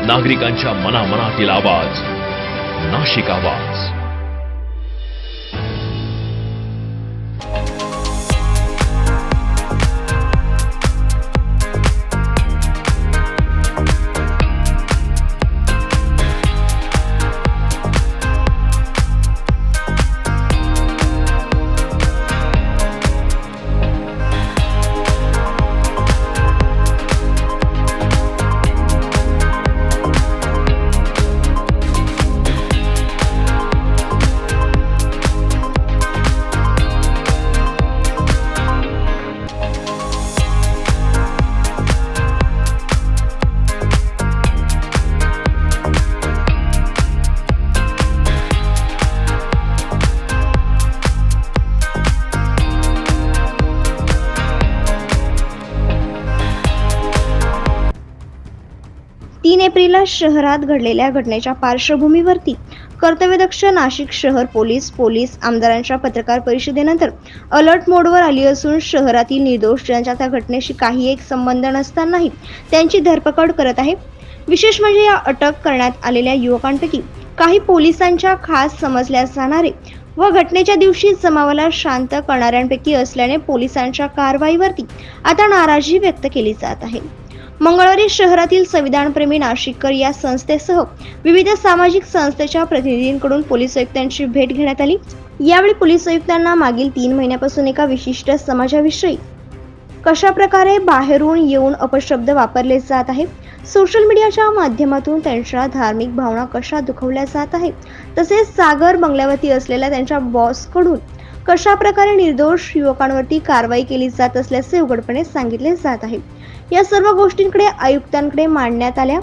नागरिकांच्या मनामनातील आवाज, नाशिक आवाज। एप्रिलला शहरात घडलेल्या घटनेच्या पार्श्वभूमीवरती कर्तव्यदक्ष नाशिक शहर पोलीस आमदारांच्या पत्रकार परिषदेनंतर अलर्ट मोडवर आली असून शहरातील निर्दोष ज्यांच्या त्या घटनेशी काही एक संबंध नसतानाही त्यांची धरपकड करत आहे। विशेष म्हणजे या अटक करण्यात आलेल्या युवकांपैकी काही पोलिसांच्या खास समजल्या जाणारे व घटनेच्या दिवशी जमावाला शांत करणाऱ्यांपैकी असल्याने पोलिसांच्या कारवाईवरती आता नाराजी व्यक्त केली जात आहे। मंगळवारी शहरातील संविधानप्रेमी नाशिककर या संस्थेसह विविध सामाजिक संस्थेच्या प्रतिनिधींकडून पोलीस आयुक्तांची भेट घेण्यात आली। यावेळी पोलीस आयुक्तांना मागील 3 महिन्यापासून एका विशिष्ट समाजाविषयी कशा प्रकारे बाहेरून येऊन अपशब्द वापरले जात आहेत, सोशल मीडियाच्या माध्यमातून त्यांच्या धार्मिक भावना कशा दुखवल्या जात आहेत, तसेच सागर बंगल्यावरती असलेल्या त्यांच्या बॉसकडून कशा प्रकारे निर्दोष युवकांवरती कारवाई केली जात असल्याचे उघडपणे सांगितले जात आहे। या सर्व गोष्टींकडे आयुक्तांकडे मांडण्यात आल्या।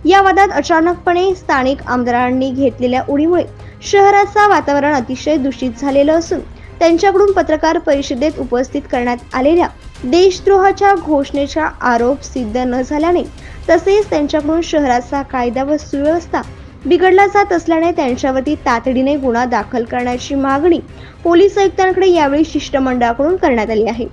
या वादात अचानकपणे स्थानिक आमदारांनी घेतलेल्या उडीमुळे शहराचा वातावरण अतिशय दूषित झालेलं असून त्यांच्याकडून पत्रकार परिषदेत उपस्थित करण्यात आलेल्या देशद्रोहाच्या घोषणेचा आरोप सिद्ध न झाल्याने तसेच त्यांच्याकडून शहराचा कायदा व सुव्यवस्था बिघडला जात असल्याने त्यांच्यावरती तातडीने गुन्हा दाखल करण्याची मागणी पोलीस आयुक्तांकडे यावेळी शिष्टमंडळाकडून करण्यात आली आहे।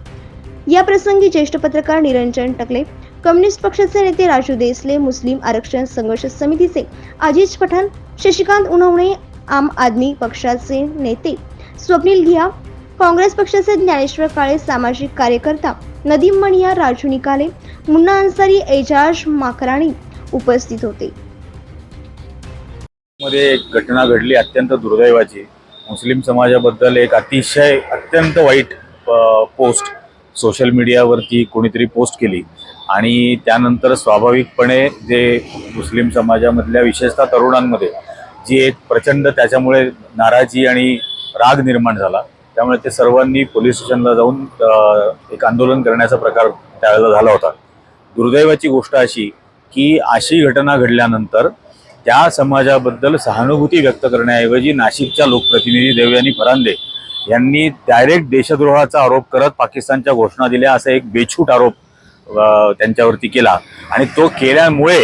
या प्रसंगी ज्येष्ठ पत्रकार निरंजन टकले, कम्युनिस्ट पक्षाचे नेते राजू देसले, मुस्लिम आरक्षण संघर्ष समितीचे अजिज पठाण, शशिकांत उनवणे, आम आदमी पक्षाचे नेते स्वप्नील घिया, काँग्रेस पक्षाचे ज्ञानेश्वर काळे, सामाजिक कार्यकर्ता नदीम मणिया, राजू निकाले, मुन्ना अन्सारी, एजाज माकराणी उपस्थित होते। मध्ये एक घटना घडली अत्यंत दुर्दैवाची। मुस्लिम समाजाबद्दल एक अत्यंत वाईट पोस्ट सोशल मीडियावरती कोणीतरी पोस्ट केली आणि त्यानंतर स्वाभाविकपणे जे मुस्लिम समाजामधल्या विशेषतः तरुणांमध्ये जी एक प्रचंड त्याच्यामुळे नाराजी आणि राग निर्माण झाला। त्यामुळे ते सर्वांनी पोलीस स्टेशनला जाऊन एक आंदोलन करण्याचा प्रकार त्यावेळेला झाला होता। दुर्दैवाची गोष्ट अशी की अशी घटना घडल्यानंतर त्या समाजाबद्दल सहानुभूती व्यक्त करण्याऐवजी नाशिकच्या लोकप्रतिनिधी देवयानी फरांदे यांनी डायरेक्ट देशद्रोहाचा आरोप करत पाकिस्तानच्या घोषणा दिल्या असा एक बेछूट आरोप त्यांच्यावरती केला आणि तो केल्यामुळे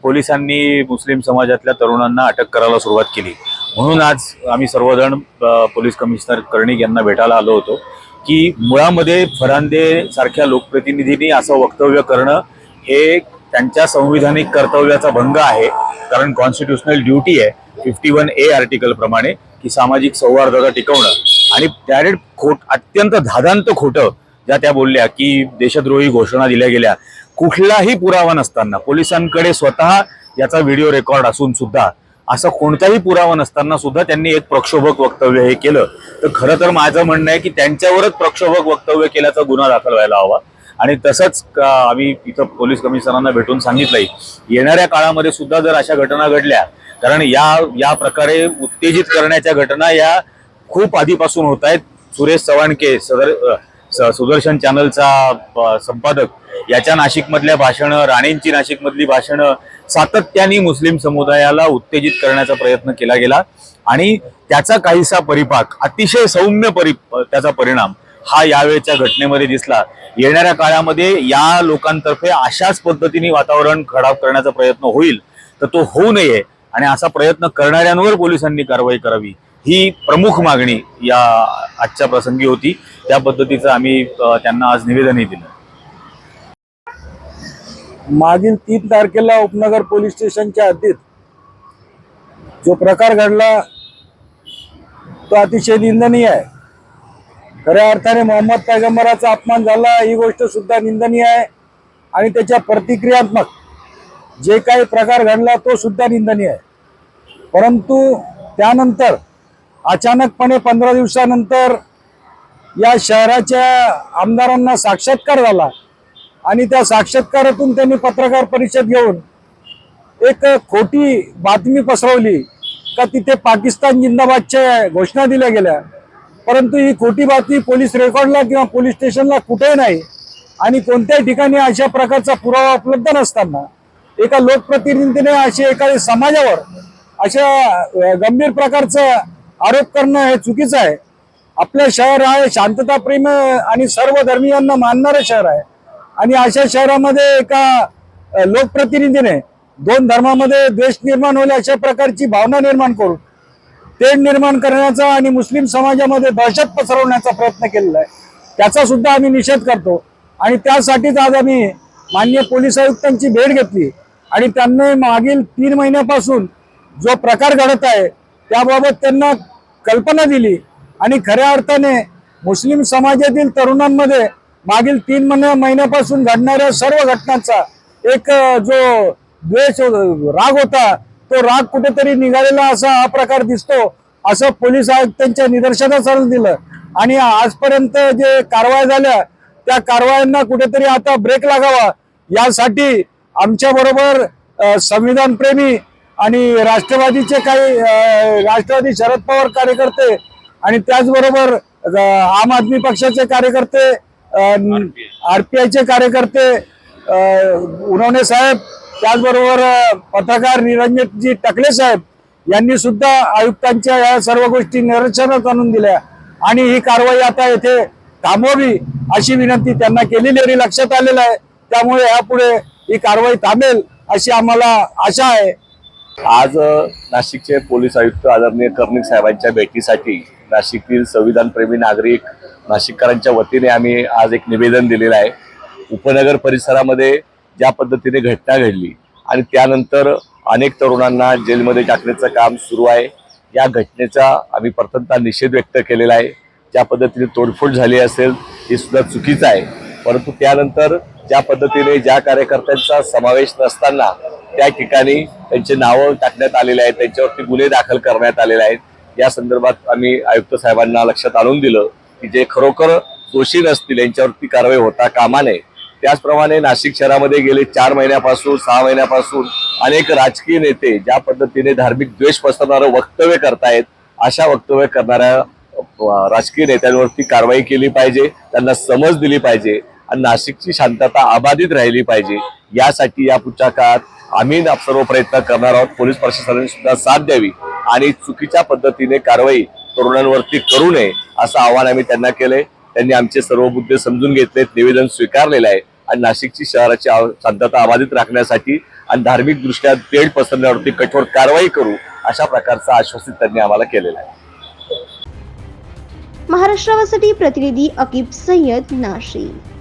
पोलिसांनी मुस्लिम समाजातल्या तरुणांना अटक करायला सुरुवात केली। म्हणून आज आम्ही सर्वजण पोलीस कमिशनर कर्णिक यांना भेटायला आलो होतो की मुळामध्ये फरांदे सारख्या लोकप्रतिनिधींनी असं वक्तव्य करणं हे त्यांच्या संविधानिक कर्तव्याचा भंग आहे। कारण कॉन्स्टिट्यूशनल ड्युटी आहे 51A आर्टिकल प्रमाणे की सामाजिक सौहार्दता टिकवणं आणि डायरेक्ट अत्यंत धादांत खोटं ज्या त्या बोलल्या की देशद्रोही घोषणा दिल्या गेल्या, कुठलाही पुरावा नसताना पोलिसांकडे स्वतः याचा व्हिडिओ रेकॉर्ड असून सुद्धा असं कोणताही पुरावा नसताना सुद्धा त्यांनी एक प्रक्षोभक वक्तव्य हे केलं। तर खरं तर माझं म्हणणं आहे की त्यांच्यावरच प्रक्षोभक वक्तव्य केल्याचा गुन्हा दाखल व्हायला हवा आणि तसंच आम्ही इथं पोलीस कमिशनरांना भेटून सांगितलंय येणाऱ्या काळामध्ये सुद्धा जर अशा घटना घडल्या, कारण या प्रकारे उत्तेजित करण्याच्या घटना या खूप आधीपासून होत आहेत। सुरेश चव्हाणके सुदर्शन चॅनलचा संपादक याच्या नाशिकमधल्या भाषणं, राणेंची नाशिकमधली भाषणं सातत्याने मुस्लिम समुदायाला उत्तेजित करण्याचा प्रयत्न केला गेला आणि त्याचा काहीसा परिपाक अतिशय सौम्य त्याचा परिणाम हा यावेळच्या घटनेमध्ये दिसला। येणाऱ्या काळामध्ये या लोकांतर्फे अशाच पद्धतीने वातावरण खराब करण्याचा प्रयत्न होईल तर तो होऊ नये आणि असा प्रयत्न करणाऱ्यांवर पोलिसांनी कारवाई करावी ही प्रमुख मागणी या आजच्या प्रसंगी होती। त्या पद्धतीचं आम्ही त्यांना आज निवेदनही दिलं। मागील 3 तारखेला उपनगर पोलीस स्टेशनच्या हद्दीत जो प्रकार घडला तो अतिशय निंदनीय आहे. खऱ्या अर्थाने मोहम्मद पैगंबराचा अपमान झाला ही गोष्ट सुद्धा निंदनीय आहे आणि त्याच्या प्रतिक्रियात्मक जे काही प्रकार घडला तो सुद्धा निंदनीय आहे. परंतु त्यानंतर अचानकपणे 15 दिवसानंतर या शहराच्या आमदारांना साक्षात्कार झाला आणि त्या साक्षात्कारातून त्यांनी पत्रकार परिषद घेऊन एक खोटी बातमी पसरवली का तिथे पाकिस्तान जिंदाबादच्या घोषणा दिल्या गेल्या. परंतु ही खोटी बातमी पोलीस रेकॉर्डला किंवा पोलीस स्टेशनला कुठेही नाही आणि कोणत्याही ठिकाणी अशा प्रकारचा पुरावा उपलब्ध नसताना एका लोकप्रतिनिधीने असे एखाद्या समाजावर अशा गंभीर प्रकारचा आरोप करणं हे चुकीचं आहे. आपलं शहर आहे शांतताप्रेम आणि सर्व धर्मीयांना मानणारं शहर आहे आणि अशा शहरामध्ये एका लोकप्रतिनिधीने 2 धर्मामध्ये द्वेष निर्माण होईल अशा प्रकारची भावना निर्माण करून तेढ निर्माण करण्याचा आणि मुस्लिम समाजामध्ये दहशत पसरवण्याचा प्रयत्न केलेला आहे. त्याचा सुद्धा आम्ही निषेध करतो आणि त्यासाठीच आज आम्ही माननीय पोलीस आयुक्तांची भेट घेतली आणि त्यांनी मागील 3 महिन्यापासून जो प्रकार घडत आहे त्याबाबत त्यांना कल्पना दिली आणि खऱ्या अर्थाने मुस्लिम समाजातील तरुणांमध्ये मागील 3 महिन्यापासून घडणाऱ्या सर्व घटनांचा एक जो द्वेष राग होता तो राग कुठेतरी निघालेला असा हा प्रकार दिसतो असं पोलीस आयुक्तांच्या निदर्शनास आणून दिलं आणि आजपर्यंत जे कारवाया झाल्या त्या कारवायांना कुठेतरी आता ब्रेक लागावा यासाठी आमच्या बरोबर संविधान प्रेमी आणि राष्ट्रवादीचे काही राष्ट्रवादी शरद पवार कार्यकर्ते आणि त्याचबरोबर आम आदमी पक्षाचे कार्यकर्ते आरपीआयचे कार्यकर्ते उन्होंने साहेब त्याचबरोबर पत्रकार निरंजनजी टकले साहेब यांनी सुद्धा आयुक्तांच्या या सर्व गोष्टी निदर्शनास आणून दिल्या आणि ही कारवाई आता येथे थांबवावी अशी विनंती त्यांना केलेली लक्षात आलेलं आहे. त्यामुळे यापुढे ही कारवाई थांबेल अशी आम्हाला आशा आहे. आज नाशिकचे पोलीस आयुक्त आदरणीय कर्णिक साहेबांच्या भेटीसाठी नाशिकतील संविधानप्रेमी नागरिक नाशिककरांच्या वतीने आम्ही आज एक निवेदन दिलेलं आहे. उपनगर परिसरामध्ये ज्या पद्धतीने घटना घडली आणि त्यानंतर अनेक तरुणांना जेलमध्ये टाकण्याचं काम सुरू आहे या घटनेचा आम्ही प्रथमतः निषेध व्यक्त केलेला आहे. ज्या पद्धतीने तोडफोड झाली असेल हे सुद्धा चुकीचं आहे. परंतु त्यानंतर ज्या पद्धतीने ज्या कार्यकर्त्यांचा समावेश नसताना त्या ठिकाणी त्यांचे नावं टाकण्यात आलेले आहेत त्यांच्यावरती गुन्हे दाखल करण्यात आलेले आहेत या संदर्भात आम्ही आयुक्त साहेबांना लक्षात आणून दिलं की जे खरोखर दोषी नसतील यांच्यावरती कारवाई होता कामा नये. त्याचप्रमाणे नाशिक शहरामध्ये गेले 4 महिन्यापासून 6 महिन्यापासून अनेक राजकीय नेते ज्या पद्धतीने धार्मिक द्वेष पसरवणारं वक्तव्य करतायत अशा वक्तव्य करणाऱ्या राजकीय नेत्यांवरती कारवाई केली पाहिजे त्यांना समज दिली पाहिजे आणि नाशिकची शांतता अबाधित राहिली पाहिजे. यासाठी या पुढच्या काळात आम्ही सर्व प्रयत्न करणार आहोत. पोलीस प्रशासनाने सुद्धा साथ द्यावी आणि चुकीच्या पद्धतीने कारवाई तरुणांवरती करू नये असं आवाहन आम्ही त्यांना केलंय. त्यांनी आमचे सर्व मुद्दे समजून घेतलेत निवेदन स्वीकारलेलं आहे आणि नाशिकची शहराची शांतता अबाधित राखण्यासाठी आणि धार्मिक दृष्ट्या तेढ पसरण्यावरती कठोर कारवाई करू अशा प्रकारचं आश्वासित त्यांनी आम्हाला केलेलं आहे. महाराष्ट्रासाठी प्रतिनिधी अकीब सय्यद, नाशिक.